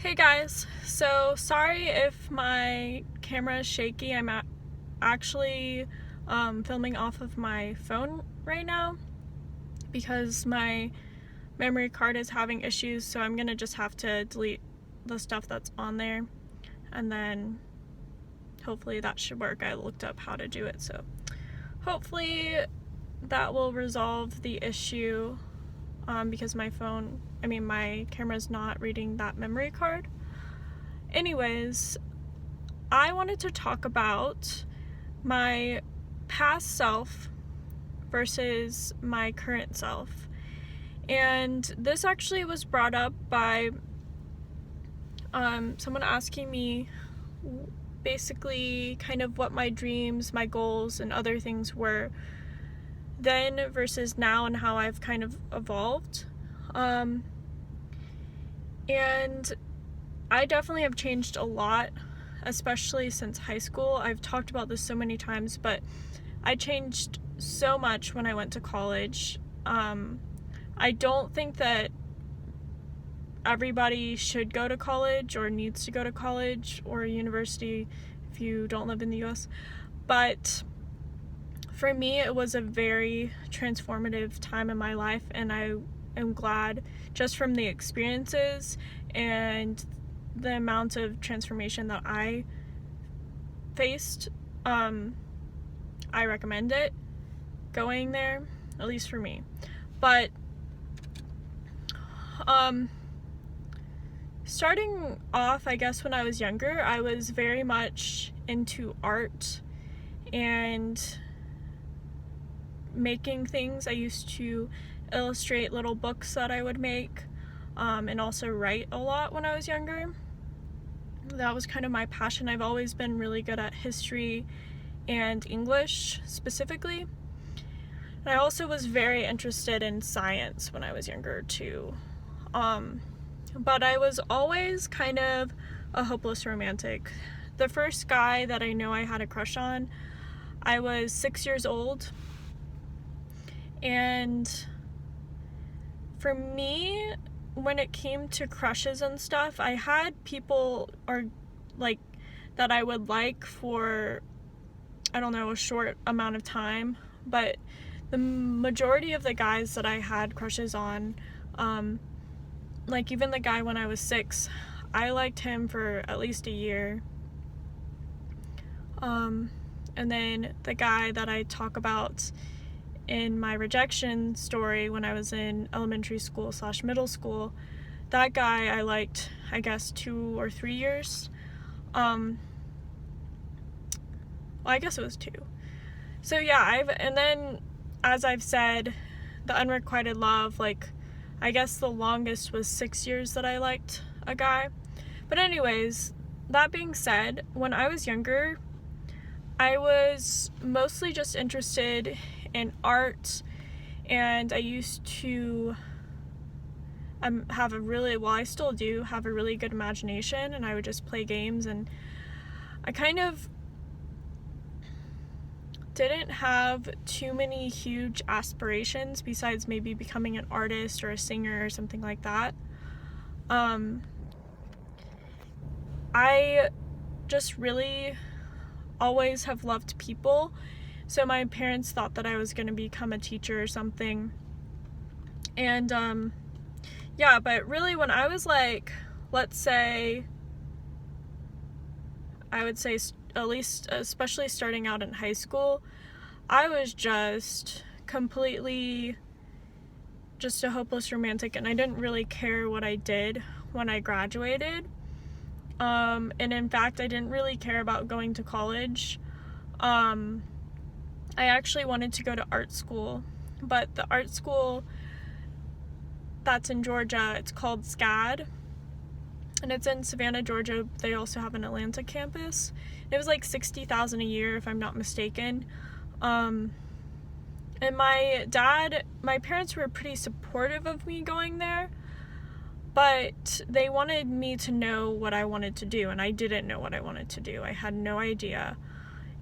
Hey guys, so sorry if my camera is shaky. I'm actually filming off of my phone right now because my memory card is having issues, so I'm gonna just have to delete the stuff that's on there and then hopefully that should work. I looked up how to do it, so hopefully that will resolve the issue because my camera's not reading that memory card. Anyways, I wanted to talk about my past self versus my current self. And this actually was brought up by someone asking me basically kind of what my dreams, my goals, and other things were then versus now and how I've kind of evolved. And I definitely have changed a lot, especially since high school. I've talked about this so many times, but I changed so much when I went to college. I don't think that everybody should go to college or needs to go to college or university if you don't live in the US, but for me it was a very transformative time in my life, and I am glad just from the experiences and the amount of transformation that I faced. I recommend it, going there, at least for me. But starting off, I guess when I was younger, I was very much into art and making things. I used to illustrate little books that I would make, and also write a lot when I was younger. That was kind of my passion. I've always been really good at history and English specifically. And I also was very interested in science when I was younger too. But I was always kind of a hopeless romantic. The first guy that I know I had a crush on, I was 6 years old. And for me, when it came to crushes and stuff, I had people that I would like for, I don't know, a short amount of time, but the majority of the guys that I had crushes on, even the guy when I was 6, I liked him for at least a year. And then the guy that I talk about in my rejection story when I was in elementary school / middle school, that guy I liked, I guess, 2 or 3 years. Well, I guess it was 2. So yeah, and then as I've said, the unrequited love, I guess the longest was 6 years that I liked a guy. But anyways, that being said, when I was younger, I was mostly just interested in art, and I used to I still do have a really good imagination, and I would just play games, and I kind of didn't have too many huge aspirations besides maybe becoming an artist or a singer or something like that. I just really always have loved people, so my parents thought that I was going to become a teacher or something. And yeah, but really when I was let's say, I would say at least, especially starting out in high school, I was just completely just a hopeless romantic, and I didn't really care what I did when I graduated. And in fact, I didn't really care about going to college. I actually wanted to go to art school, but the art school that's in Georgia, it's called SCAD, and it's in Savannah, Georgia. They also have an Atlanta campus. It was $60,000 a year, if I'm not mistaken. And my parents were pretty supportive of me going there, but they wanted me to know what I wanted to do, and I didn't know what I wanted to do. I had no idea.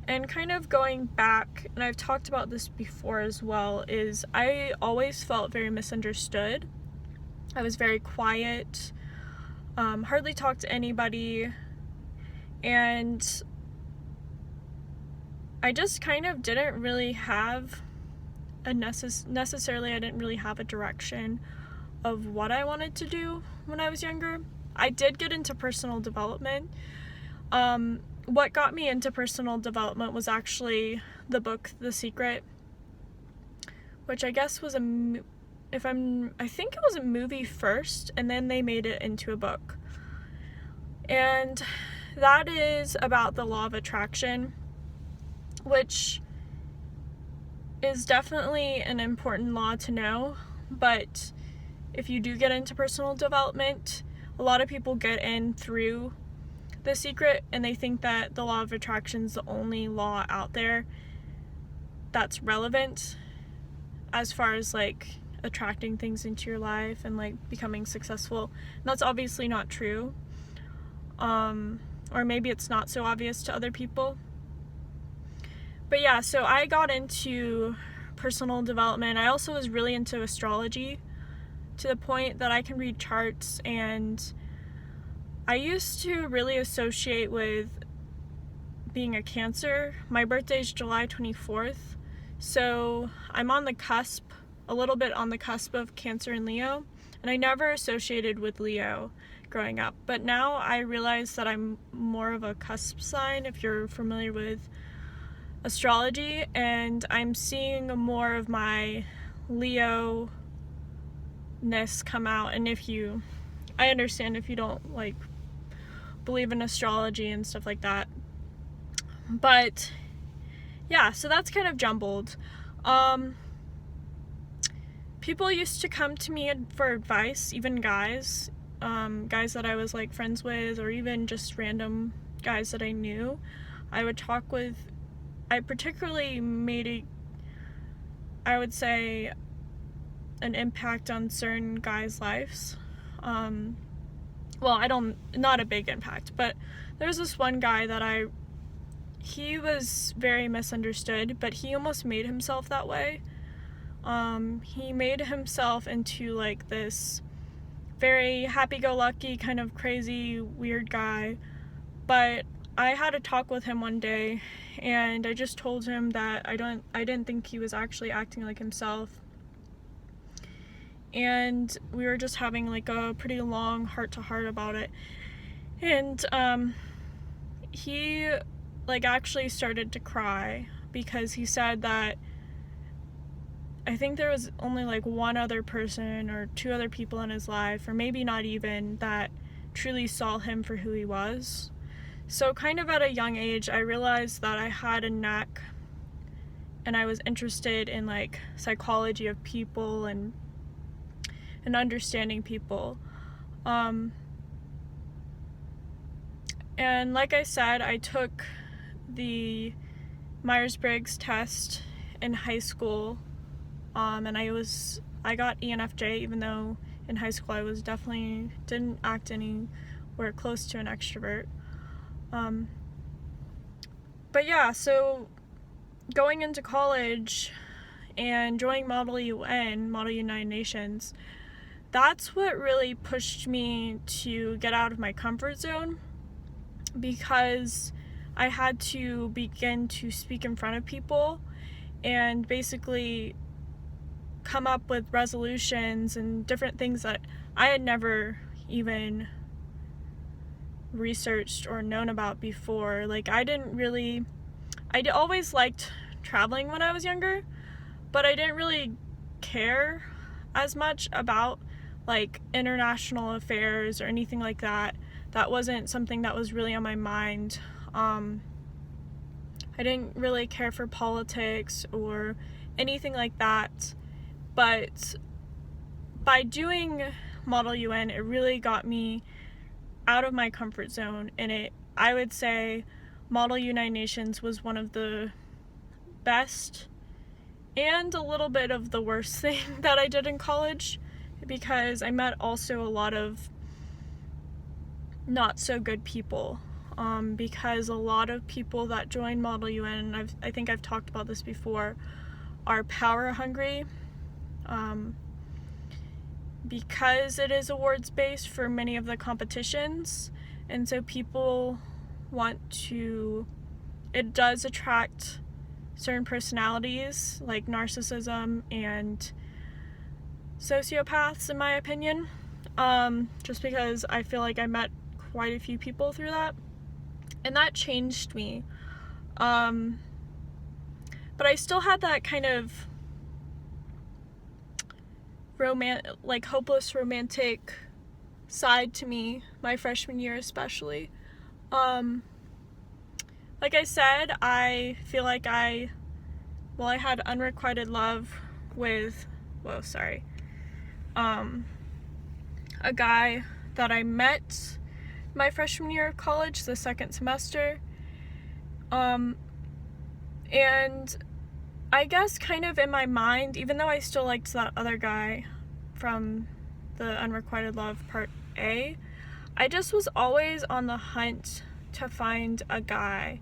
And kind of going back, and I've talked about this before as well, is I always felt very misunderstood. I was very quiet. hardly talked to anybody, and I just kind of didn't really have necessarily I didn't really have a direction of what I wanted to do when I was younger. I did get into personal development. What got me into personal development was actually the book The Secret, which I guess was I think it was a movie first, and then they made it into a book. And that is about the law of attraction, which is definitely an important law to know. But if you do get into personal development, a lot of people get in through The Secret, and they think that the law of attraction is the only law out there that's relevant as far as like attracting things into your life and like becoming successful. And that's obviously not true. Or maybe it's not so obvious to other people. But yeah, so I got into personal development. I also was really into astrology, to the point that I can read charts, and I used to really associate with being a Cancer. My birthday is July 24th, so I'm on the cusp, a little bit on the cusp of Cancer and Leo, and I never associated with Leo growing up. But now I realize that I'm more of a cusp sign, if you're familiar with astrology, and I'm seeing more of my Leo-ness come out. And I understand if you don't like believe in astrology and stuff like that. But yeah, so that's kind of jumbled. People used to come to me for advice, even guys that I was like friends with, or even just random guys that I knew. I would talk with. I particularly made I would say, an impact on certain guys' lives. Not a big impact, but there's this one guy that he was very misunderstood, but he almost made himself that way. He made himself into like this very happy-go-lucky, kind of crazy, weird guy. But I had a talk with him one day, and I just told him that I didn't think he was actually acting like himself. And we were just having like a pretty long heart-to-heart about it. And he like actually started to cry, because he said that I think there was only like one other person or two other people in his life, or maybe not even, that truly saw him for who he was. So kind of at a young age, I realized that I had a knack, and I was interested in like psychology of people and understanding people. And like I said, I took the Myers-Briggs test in high school, and I got ENFJ, even though in high school I was definitely didn't act anywhere close to an extrovert. But yeah, so going into college and joining Model United Nations, that's what really pushed me to get out of my comfort zone, because I had to begin to speak in front of people and basically come up with resolutions and different things that I had never even researched or known about before. Like I always liked traveling when I was younger, but I didn't really care as much about like international affairs or anything like that. That wasn't something that was really on my mind. I didn't really care for politics or anything like that. But by doing Model UN, it really got me out of my comfort zone, and I would say Model United Nations was one of the best and a little bit of the worst thing that I did in college, because I met also a lot of not so good people, because a lot of people that join Model UN, and I think I've talked about this before, are power hungry. because it is awards based for many of the competitions, and so people want to, it does attract certain personalities like narcissism and sociopaths, in my opinion, just because I feel like I met quite a few people through that, and that changed me. But I still had that kind of hopeless romantic side to me my freshman year especially. Like I said, I feel like I had unrequited love with, a guy that I met my freshman year of college, the second semester. And I guess kind of in my mind, even though I still liked that other guy from the unrequited love part A, I just was always on the hunt to find a guy,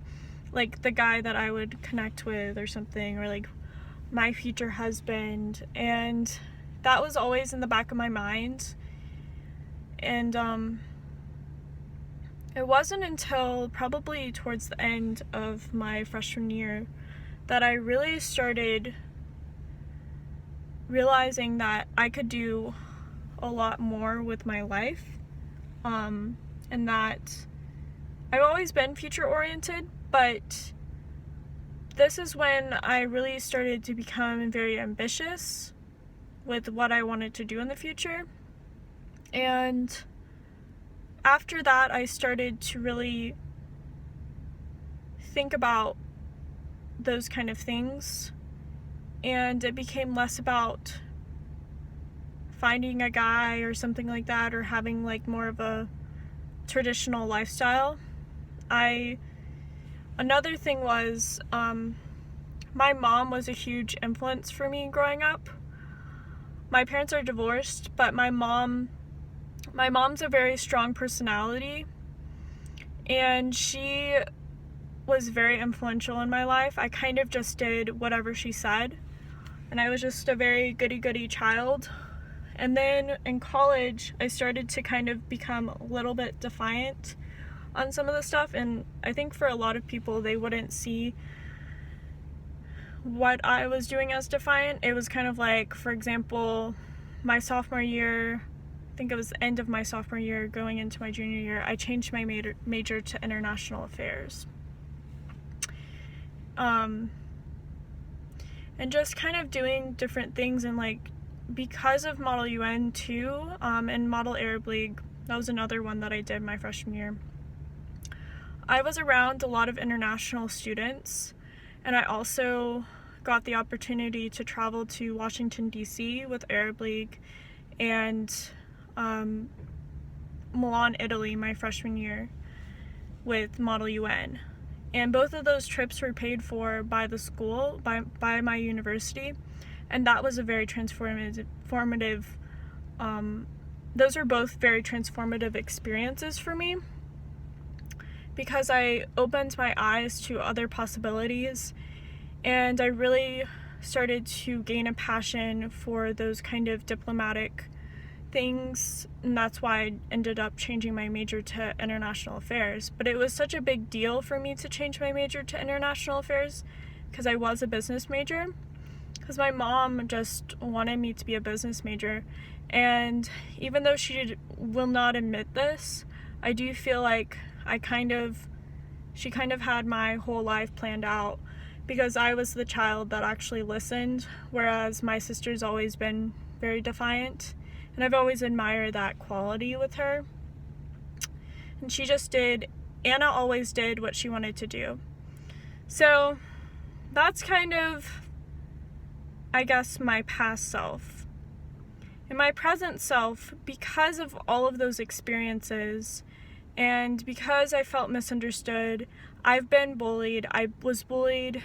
like the guy that I would connect with or something, or like my future husband, and that was always in the back of my mind. And it wasn't until probably towards the end of my freshman year that I really started realizing that I could do a lot more with my life, and that I've always been future oriented, but this is when I really started to become very ambitious with what I wanted to do in the future. And after that, I started to really think about those kind of things, and it became less about finding a guy or something like that, or having like more of a traditional lifestyle. Another thing was, my mom was a huge influence for me growing up. My parents are divorced, but my mom's a very strong personality, and she was very influential in my life. I kind of just did whatever she said, and I was just a very goody-goody child. And then in college, I started to kind of become a little bit defiant on some of the stuff, and I think for a lot of people, they wouldn't see what I was doing as defiant. It was kind of like, for example, my sophomore year, I think it was the end of my sophomore year going into my junior year, I changed my major to international affairs. And just kind of doing different things, and like because of Model UN too, and Model Arab League, that was another one that I did my freshman year. I was around a lot of international students, and I also got the opportunity to travel to Washington, D.C. with Arab League, and Milan, Italy, my freshman year with Model UN. And both of those trips were paid for by the school, by my university, and that was a very transformative, those were both very transformative experiences for me, because I opened my eyes to other possibilities, and I really started to gain a passion for those kind of diplomatic things, and that's why I ended up changing my major to international affairs. But it was such a big deal for me to change my major to international affairs, because I was a business major, because my mom just wanted me to be a business major. And even though she will not admit this, I do feel like she kind of had my whole life planned out, because I was the child that actually listened, whereas my sister's always been very defiant, and I've always admired that quality with her. And Anna always did what she wanted to do. So that's kind of, I guess, my past self. In my present self, because of all of those experiences, and because I felt misunderstood, I've been bullied. I was bullied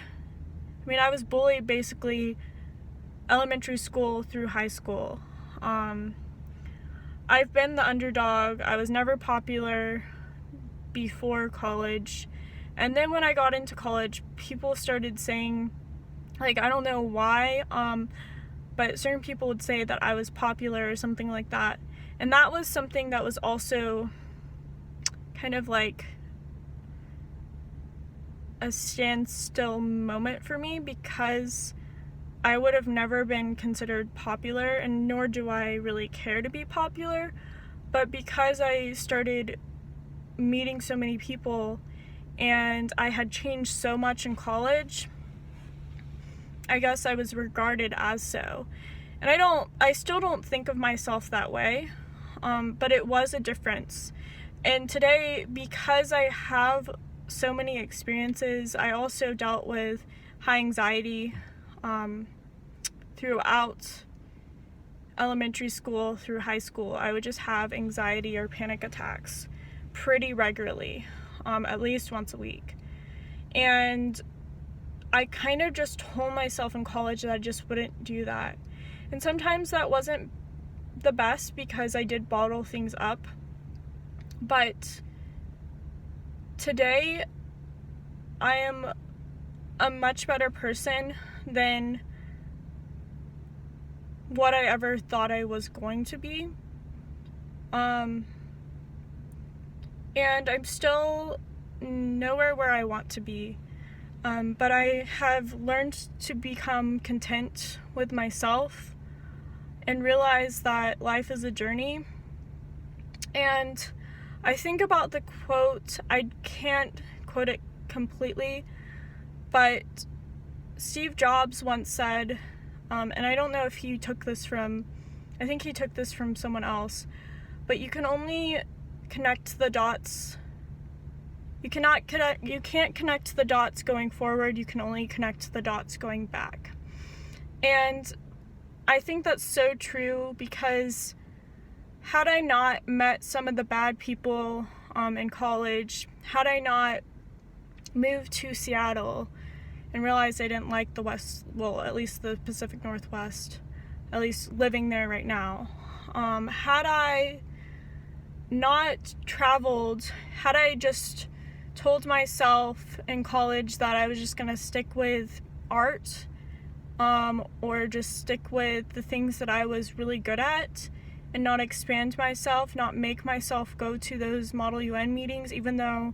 basically elementary school through high school. I've been the underdog. I was never popular before college. And then when I got into college, people started saying, like, I don't know why, but certain people would say that I was popular or something like that. And that was something that was also kind of like a standstill moment for me, because I would have never been considered popular, and nor do I really care to be popular. But because I started meeting so many people and I had changed so much in college, I guess I was regarded as so. And I still don't think of myself that way, but it was a difference. And today, because I have so many experiences, I also dealt with high anxiety throughout elementary school through high school. I would just have anxiety or panic attacks pretty regularly, at least once a week. And I kind of just told myself in college that I just wouldn't do that. And sometimes that wasn't the best, because I did bottle things up. But today, I am a much better person than what I ever thought I was going to be. And I'm still nowhere where I want to be. But I have learned to become content with myself and realize that life is a journey. And I think about the quote, I can't quote it completely, but Steve Jobs once said, and I don't know if he took this from, I think he took this from someone else, but you can only connect the dots. You can't connect the dots going forward, you can only connect the dots going back. And I think that's so true, because had I not met some of the bad people in college, had I not moved to Seattle and realized I didn't like the West, well, at least the Pacific Northwest, at least living there right now, had I not traveled, had I just told myself in college that I was just going to stick with art, or just stick with the things that I was really good at, and not expand myself, not make myself go to those Model UN meetings, even though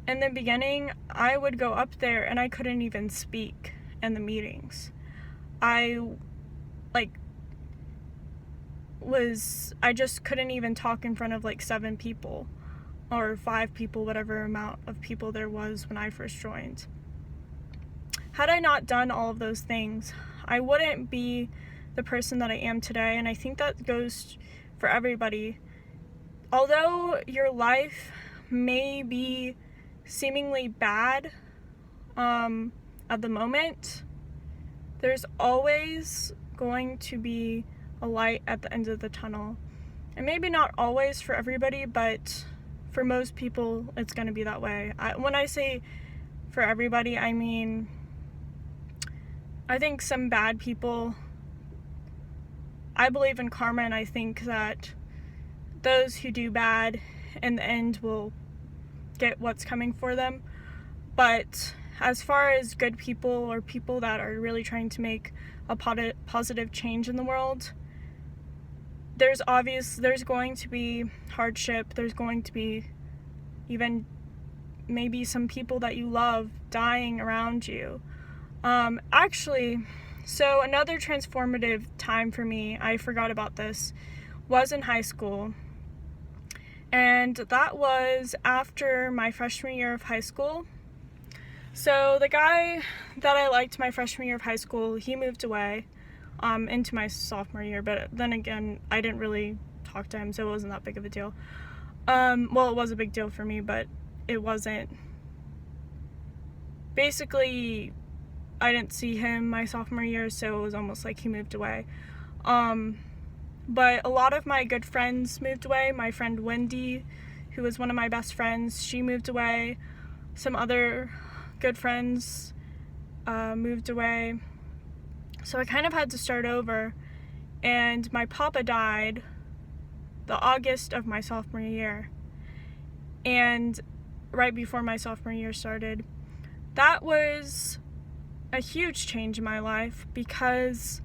in the beginning I would go up there and I couldn't even speak in the meetings. I just couldn't even talk in front of like 7 people or 5 people, whatever amount of people there was when I first joined. Had I not done all of those things, I wouldn't be the person that I am today. And I think that goes for everybody. Although your life may be seemingly bad at the moment, there's always going to be a light at the end of the tunnel. And maybe not always for everybody, but for most people it's going to be that way. When I say for everybody, I mean, I think some bad people, I believe in karma, and I think that those who do bad in the end will get what's coming for them. But as far as good people, or people that are really trying to make a positive change in the world, there's going to be hardship, there's going to be even maybe some people that you love dying around you. Actually, so another transformative time for me, I forgot about this, was in high school. And that was after my freshman year of high school. So the guy that I liked my freshman year of high school, he moved away into my sophomore year, but then again, I didn't really talk to him, so it wasn't that big of a deal. Well, it was a big deal for me, but it wasn't. Basically, I didn't see him my sophomore year, so it was almost like he moved away. But a lot of my good friends moved away. My friend Wendy, who was one of my best friends, she moved away. Some other good friends moved away. So I kind of had to start over. And my papa died the August of my sophomore year. And right before my sophomore year started. That was a huge change in my life, because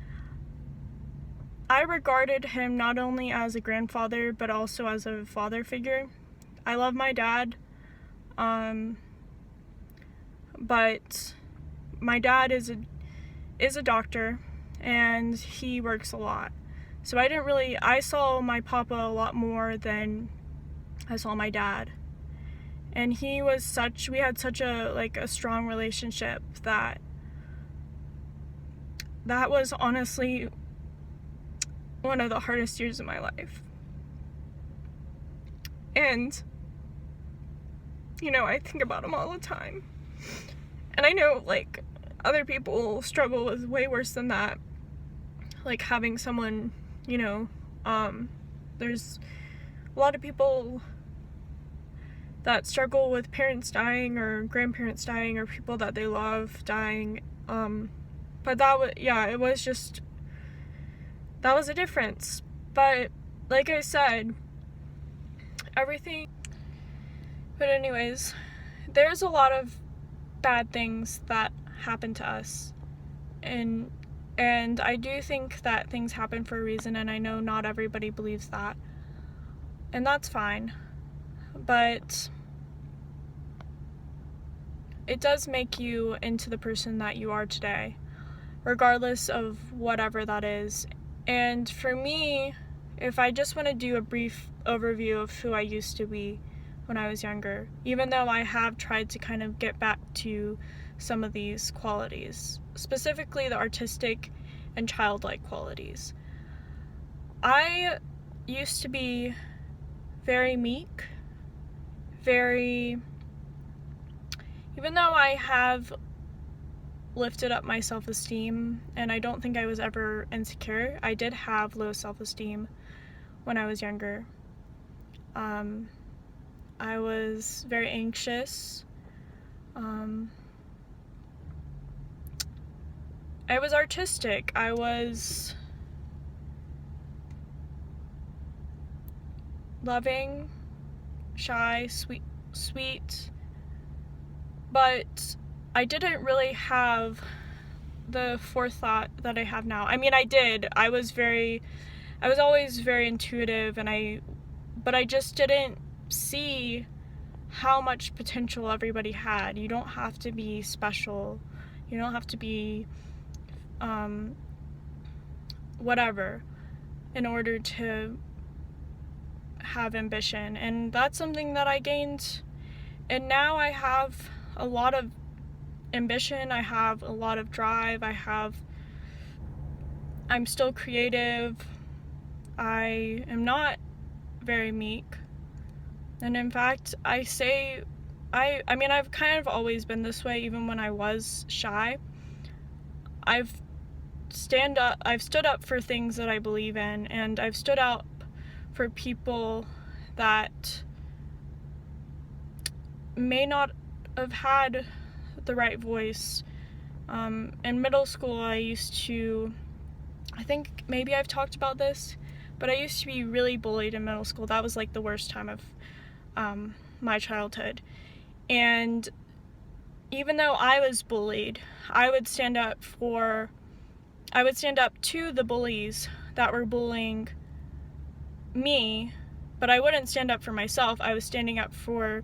I regarded him not only as a grandfather, but also as a father figure. I love my dad, but my dad is a doctor, and he works a lot. So I saw my papa a lot more than I saw my dad. And we had such a strong relationship that was honestly one of the hardest years of my life. And, I think about him all the time. And I know, other people struggle with way worse than that. Like, having someone, there's a lot of people that struggle with parents dying or grandparents dying or people that they love dying. But that was a difference. But like I said, but anyways, there's a lot of bad things that happen to us, and I do think that things happen for a reason, and I know not everybody believes that, and that's fine, but it does make you into the person that you are today, regardless of whatever that is. And for me, if I just want to do a brief overview of who I used to be when I was younger, even though I have tried to kind of get back to some of these qualities, specifically the artistic and childlike qualities. I used to be very meek, even though I have lifted up my self-esteem, and I don't think I was ever insecure, I did have low self-esteem when I was younger. I was very anxious. I was artistic. I was loving, shy, sweet, but I didn't really have the forethought that I have now. I mean, I did. I was always very intuitive, but I just didn't see how much potential everybody had. You don't have to be special. You don't have to be whatever in order to have ambition. And that's something that I gained. And now I have a lot of ambition. I have a lot of drive. I'm still creative. I am not very meek. And in fact, I've kind of always been this way, even when I was shy. I've stood up for things that I believe in, and I've stood up for people that may not have had the right voice. In middle school, I think maybe I've talked about this, but I used to be really bullied in middle school. That was the worst time of my childhood. And even though I was bullied, I would stand up to the bullies that were bullying me, but I wouldn't stand up for myself. I was standing up for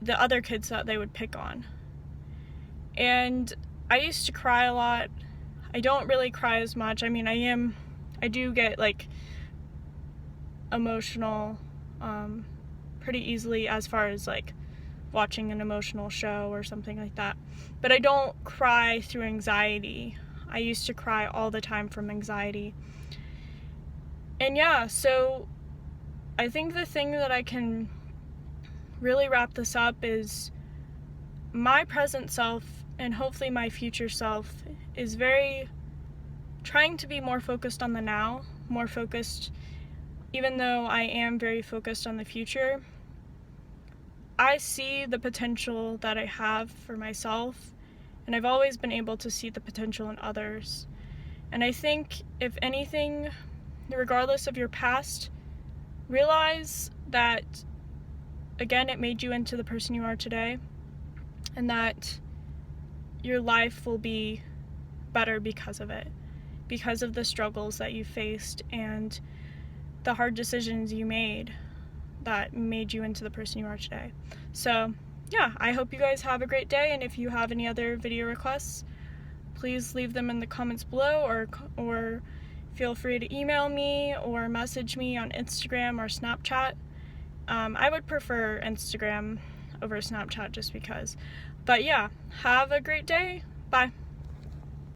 the other kids that they would pick on. And I used to cry a lot. I don't really cry as much. I mean, I do get emotional pretty easily as far as watching an emotional show or something like that. But I don't cry through anxiety. I used to cry all the time from anxiety. And yeah, so I think the thing that I can really wrap this up is my present self, and hopefully my future self, is trying to be more focused on the now, more focused, even though I am very focused on the future. I see the potential that I have for myself, and I've always been able to see the potential in others. And I think, if anything, regardless of your past, realize that, again, it made you into the person you are today, and that your life will be better because of it. because of the struggles that you faced and the hard decisions you made that made you into the person you are today. So yeah, I hope you guys have a great day, and if you have any other video requests, please leave them in the comments below, or feel free to email me or message me on Instagram or Snapchat. I would prefer Instagram over Snapchat just because. But yeah, have a great day. Bye.